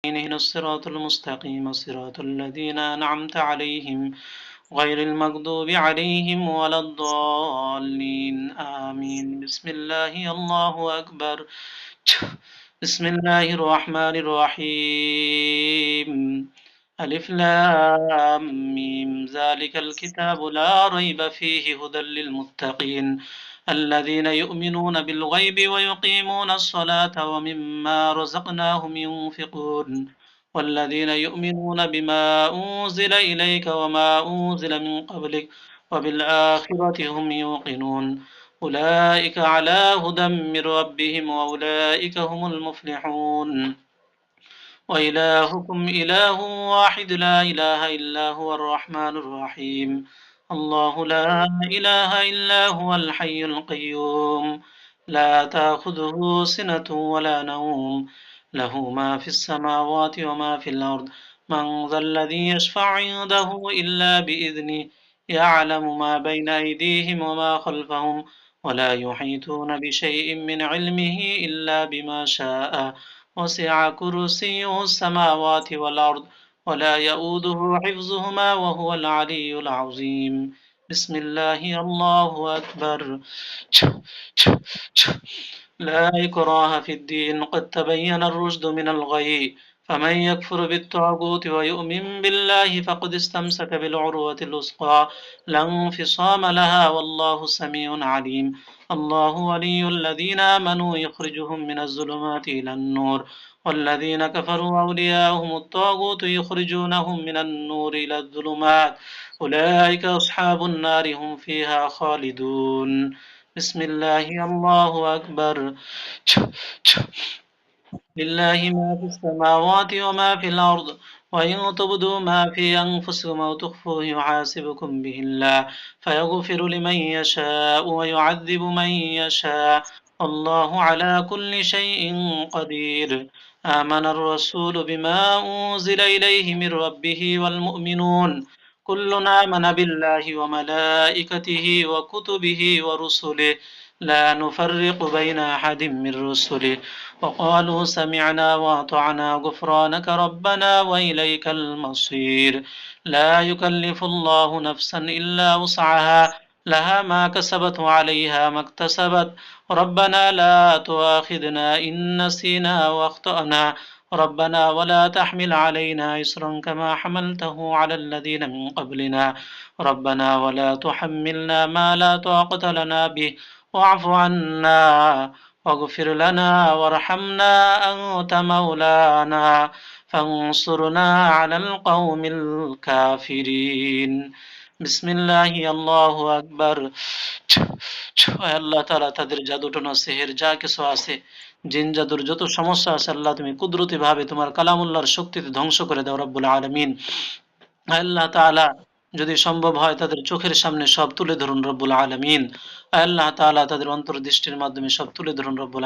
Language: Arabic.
اهدنا الصراط المستقيم صراط الذين أنعمت عليهم غير المغضوب عليهم ولا الضالين آمين. بسم الله الله أكبر. بسم الله الرحمن الرحيم. ألف لام ميم ذلك الكتاب لا ريب فيه هدى للمتقين الذين يؤمنون بالغيب ويقيمون الصلاة ومما رزقناهم ينفقون والذين يؤمنون بما أنزل إليك وما أنزل من قبلك وبالآخرة هم يوقنون أولئك على هدى من ربهم وأولئك هم المفلحون. وإلهكم إله واحد لا إله إلا هو الرحمن الرحيم. الله لا إله إلا هو الحي القيوم لا تأخذه سنة ولا نوم له ما في السماوات وما في الأرض من ذا الذي يشفع عنده إلا بإذنه يعلم ما بين أيديهم وما خلفهم ولا يحيطون بشيء من علمه إلا بما شاء وسع كرسيه السماوات والأرض ولا يؤوده حفظهما وهو العلي العظيم. بسم الله الله أكبر. لا إكراه في الدين قد تبين الرشد من الغي فمن يكفر بالطاغوت ويؤمن بالله فقد استمسك بالعروة الوثقى لا انفصام لها والله سميع عليم. الله ولي الذين آمنوا يخرجهم من الظلمات إلى النور والذين كفروا أولياءهم الطاغوت يخرجونهم من النور إلى الظلمات أولئك أصحاب النار هم فيها خالدون. بسم الله الله أكبر. لله ما في السماوات وما في الأرض وإن تبدوا ما في أنفسكم أو تخفوه يحاسبكم به الله فيغفر لمن يشاء ويعذب من يشاء الله على كل شيء قدير. آمن الرسول بما أنزل إليه من ربه والمؤمنون كل آمن بالله وملائكته وكتبه ورسله لا نفرق بين أحد من رسله وقالوا سمعنا وأطعنا غفرانك ربنا وإليك المصير. لا يكلف الله نفسا إلا وسعها لها ما كسبت وعليها ما اكتسبت ربنا لا تؤاخذنا إن نسينا وأخطأنا ربنا ولا تحمل علينا إصرا كما حملته على الذين من قبلنا ربنا ولا تحملنا ما لا طاقة لنا به واعف عنا واغفر لنا وارحمنا أنت مولانا فانصرنا على القوم الكافرين. بسم الله الله أكبر. আল্লাহ তাআলা তাদের জাদুটনা সিহির যা কিছু আছে জিন জাদুর যত সমস্যা আছে আল্লাহ তুমি কুদরতি ভাবে তোমার কালামুল্লাহর শক্তিতে ধ্বংস করে দাও রব্বুল আলামিন। আল্লাহ তাআলা যদি সম্ভব হয় তাদের চোখের সামনে সব তুলে ধরুন রব্বুল আলামিন। আল্লাহ তাআলা তাদের অন্তর্দৃষ্টির মাধ্যমে সব তুলে ধরুন রব্বুল